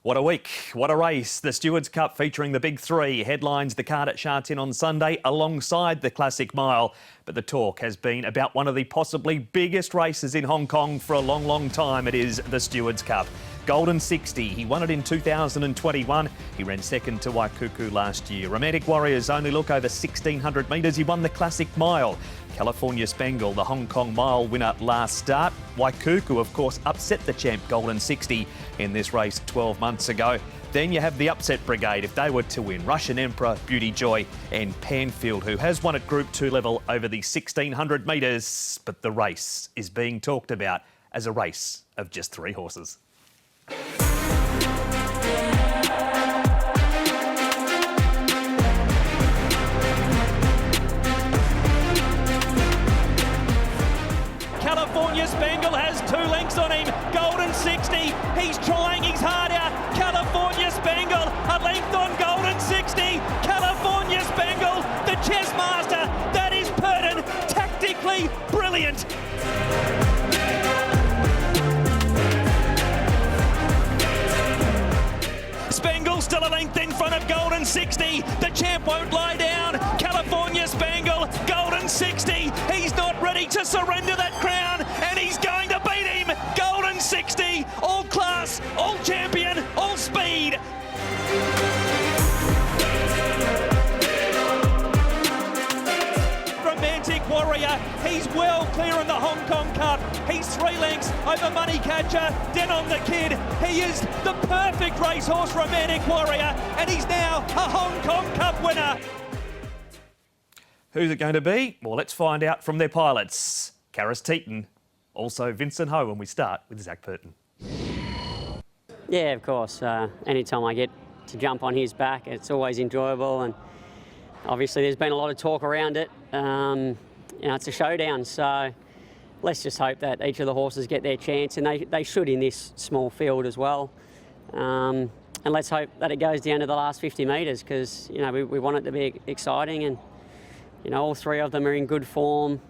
What a week, what a race. The Stewards Cup featuring the big three headlines the card at Sha Tin on Sunday alongside the Classic Mile. But the talk has been about one of the possibly biggest races in Hong Kong for a long, long time. It is the Stewards Cup. Golden 60, he won it in 2021. He ran second to Waikuku last year. Romantic Warriors only look over 1,600 metres. He won the Classic Mile. California Spangle, the Hong Kong Mile winner last start. Waikuku, of course, upset the champ Golden 60 in this race 12 months ago. Then you have the upset brigade if they were to win. Russian Emperor, Beauty Joy and Panfield, who has won at Group 2 level over the 1,600 metres. But the race is being talked about as a race of just three horses. California Spangle has 2 lengths on him. Golden 60, he's trying his harder. California Spangle, a length on Golden 60. California Spangle, the chess master, that is Purton, tactically brilliant. Spangle still a length in front of Golden 60. The champ won't lie down. California Spangle, Golden 60. He's not ready to surrender that crown, and he's going to beat him. Golden 60, all class, all champion, all speed. Romantic Warrior, he's well clear in the Hong Kong Cup. He's 3 lengths over Money Catcher, then on the Kid. He is the perfect racehorse, Romantic Warrior, and he's now a Hong Kong Cup winner. Who's it going to be? Well, let's find out from their pilots. Karis, Teetan, also Vincent Ho, and we start with Zach Purton. Yeah, of course. Anytime I get to jump on his back, it's always enjoyable, and obviously there's been a lot of talk around it. You know, it's a showdown, so let's just hope that each of the horses get their chance, and they should in this small field as well. And let's hope that it goes down to the last 50 metres, because, you know, we want it to be exciting, and, you know, all 3 of them are in good form.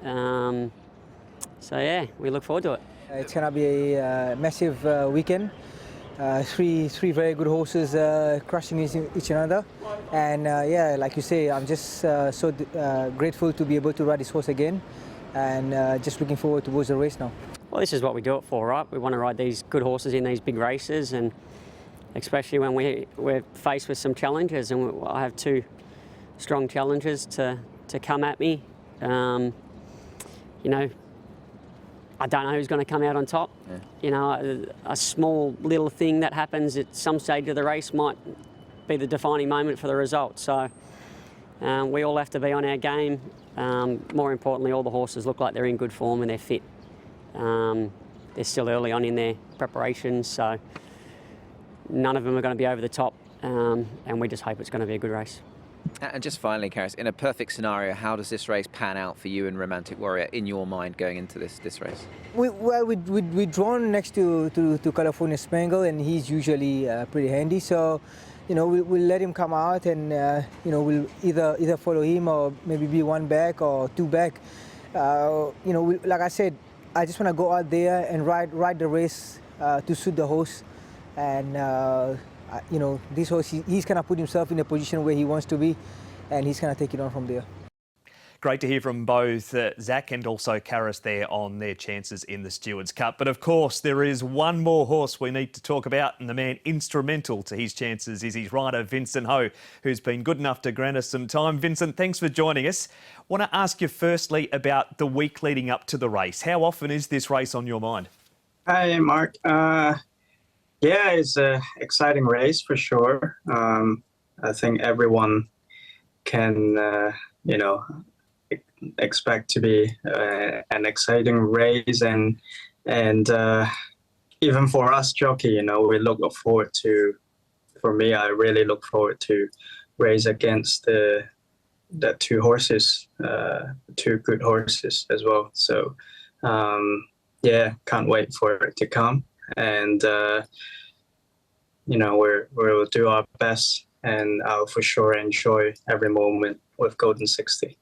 So, yeah, we look forward to it. It's going to be a massive weekend. Three very good horses crushing each another, and yeah, like you say, I'm just so grateful to be able to ride this horse again, and just looking forward towards the race now. Well, this is what we do it for, right? We want to ride these good horses in these big races, and especially when we're faced with some challenges, and I have 2 strong challenges to come at me. You know, I don't know who's going to come out on top. Yeah. You know, a small little thing that happens at some stage of the race might be the defining moment for the result. So we all have to be on our game. More importantly, all the horses look like they're in good form and they're fit. They're still early on in their preparations, so none of them are going to be over the top, and we just hope it's going to be a good race. And just finally, Karis, in a perfect scenario, how does this race pan out for you and Romantic Warrior in your mind going into this race? We're drawn next to California Spangle, and he's usually pretty handy. So, you know, we'll let him come out, and you know, we'll either follow him or maybe be 1 back or 2 back. You know, like I said, I just want to go out there and ride the race to suit the horse, and. You know, this horse, he's going to put himself in a position where he wants to be, and he's going to take it on from there. Great to hear from both Zach and also Karis there on their chances in the Stewards Cup. But of course, there is one more horse we need to talk about, and the man instrumental to his chances is his rider, Vincent Ho, who's been good enough to grant us some time. Vincent, thanks for joining us. I want to ask you firstly about the week leading up to the race. How often is this race on your mind? Hi, Mark. Yeah, it's an exciting race for sure. I think everyone can, you know, expect to be an exciting race, and even for us jockey, you know, we look forward to. For me, I really look forward to race against the 2 horses, 2 good horses as well. So, yeah, can't wait for it to come. And you know, we'll do our best, and I'll for sure enjoy every moment with Golden 60.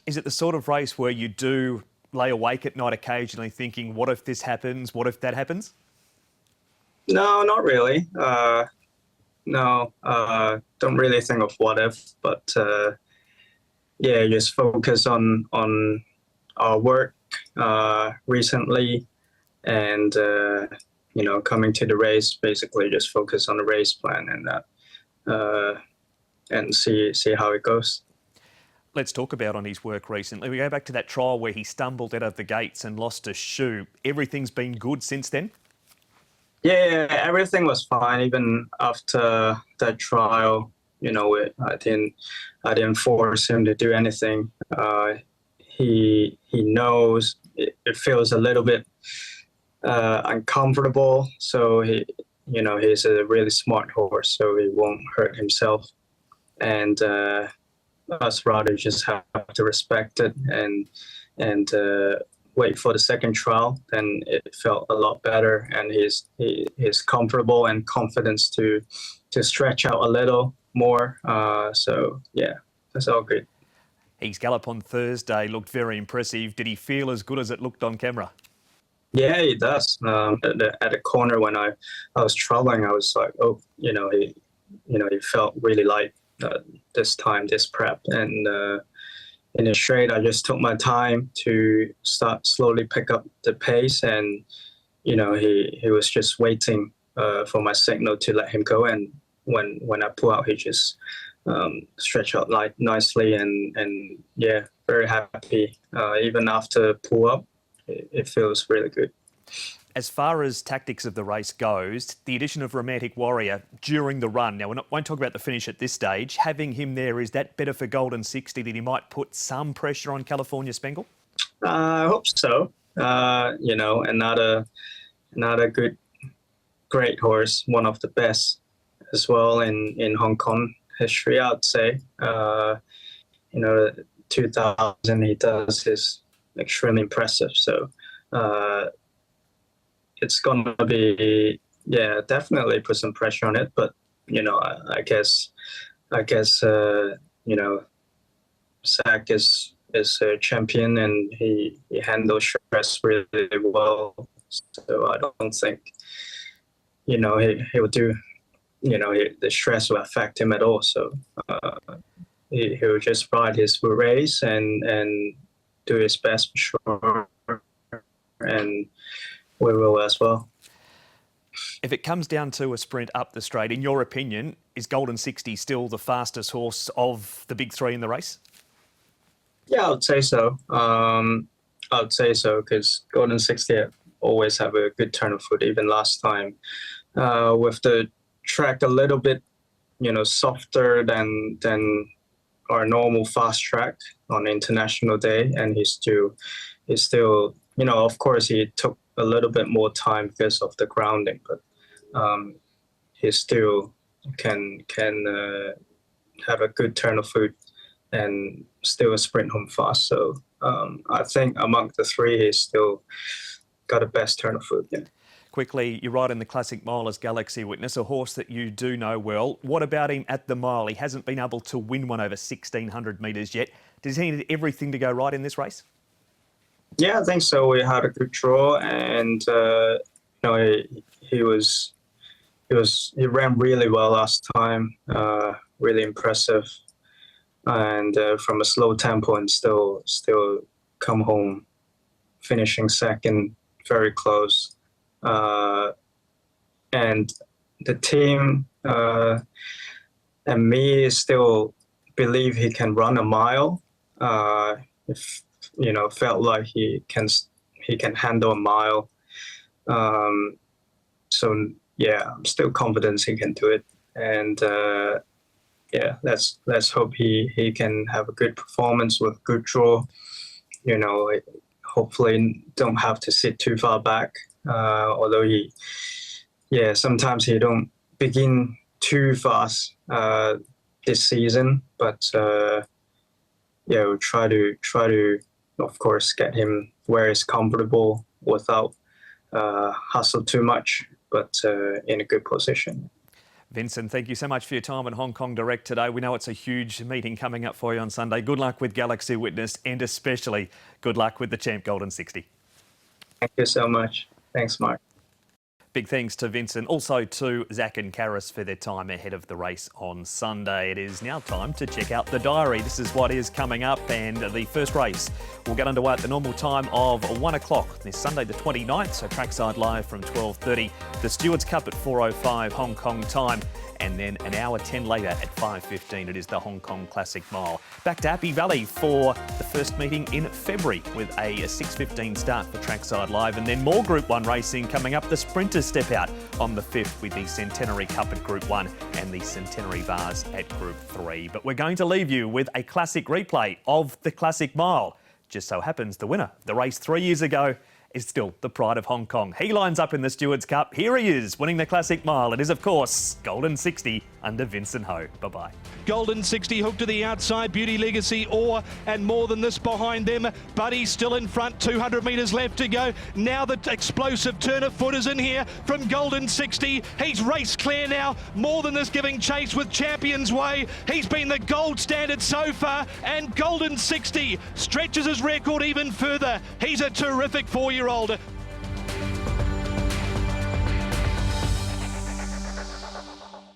Is it the sort of race where you do lay awake at night occasionally thinking, what if this happens? What if that happens? No, not really. No, don't really think of what if, but yeah, just focus on our work recently, and coming to the race. Basically, just focus on the race plan and that, and see how it goes. Let's talk about on his work recently. We go back to that trial where he stumbled out of the gates and lost a shoe. Everything's been good since then? Yeah, everything was fine. Even after that trial, I didn't force him to do anything. He knows it feels a little bit uncomfortable. So he's a really smart horse, so he won't hurt himself. And us rather just have to respect it and wait for the second trial. Then it felt a lot better, and he's comfortable and confidence to stretch out a little more. So yeah, that's all good. His gallop on Thursday looked very impressive. Did he feel as good as it looked on camera? Yeah, he does. At the corner when I was traveling, I was like, oh, he felt really light this prep, and in the straight, I just took my time to start slowly pick up the pace, and he was just waiting for my signal to let him go, and when I pull out, he just stretch out nicely, and yeah, very happy. Even after pull up, it feels really good. As far as tactics of the race goes, the addition of Romantic Warrior during the run, now we won't talk about the finish at this stage, having him there, is that better for Golden 60 that he might put some pressure on California Spangle? I hope so. Another great horse, one of the best as well in Hong Kong history, I'd say. 2000 he does is extremely impressive. So it's gonna be, yeah, definitely put some pressure on it. But I guess Zach is a champion, and he handles stress really well. So I don't think he will do. The stress will affect him at all. So he'll just ride his race and do his best for sure, and we will as well. If it comes down to a sprint up the straight, in your opinion, is Golden 60 still the fastest horse of the big three in the race? Yeah, I would say so. Because Golden 60 always have a good turn of foot. Even last time, with the track a little bit, softer than our normal fast track on International Day, and he's still, of course, he took a little bit more time because of the grounding, but he still can have a good turn of foot and still sprint home fast. So I think among the three, he's still got the best turn of foot. Yeah. Quickly, you ride in the Classic Mile as Galaxy Witness, a horse that you do know well. What about him at the mile? He hasn't been able to win one over 1,600 metres yet. Does he need everything to go right in this race? Yeah, I think so. We had a good draw, and he ran really well last time. Really impressive, and from a slow tempo, and still come home, finishing second, very close. And the team and me still believe he can run a mile. If felt like he can handle a mile. So yeah, I'm still confident he can do it. And yeah, let's hope he can have a good performance with good draw. Hopefully don't have to sit too far back. Although sometimes he don't begin too fast this season, but we'll try to of course get him where he's comfortable without hustle too much, but in a good position. Vincent, thank you so much for your time on Hong Kong Direct today. We know it's a huge meeting coming up for you on Sunday. Good luck with Galaxy Witness, and especially good luck with the champ Golden 60. Thank you so much. Thanks, Mark. Big thanks to Vincent, also to Zach and Karis for their time ahead of the race on Sunday. It is now time to check out the diary. This is what is coming up, and the first race will get underway at the normal time of 1 o'clock this Sunday the 29th, so trackside live from 12:30. The Stewards Cup at 4:05 Hong Kong time, and then an hour 10 later at 5:15 it is the Hong Kong Classic Mile. Back to Happy Valley for the first meeting in February with a 6:15 start for trackside live, and then more Group 1 racing coming up. The sprinters step out on the 5th with the Centenary Cup at Group 1 and the Centenary Bars at Group 3. But we're going to leave you with a classic replay of the Classic Mile. Just so happens the winner of the race 3 years ago is still the pride of Hong Kong. He lines up in the Stewards Cup. Here he is, winning the Classic Mile. It is, of course, Golden 60 under Vincent Ho. Bye-bye. Golden 60 hooked to the outside. Beauty Legacy, Orr, and more than this behind them. Buddy's still in front. 200 metres left to go. Now the explosive turn of foot is in here from Golden 60. He's race clear now. More than this giving chase with Champions Way. He's been the gold standard so far, and Golden 60 stretches his record even further. He's a terrific 4-year-old.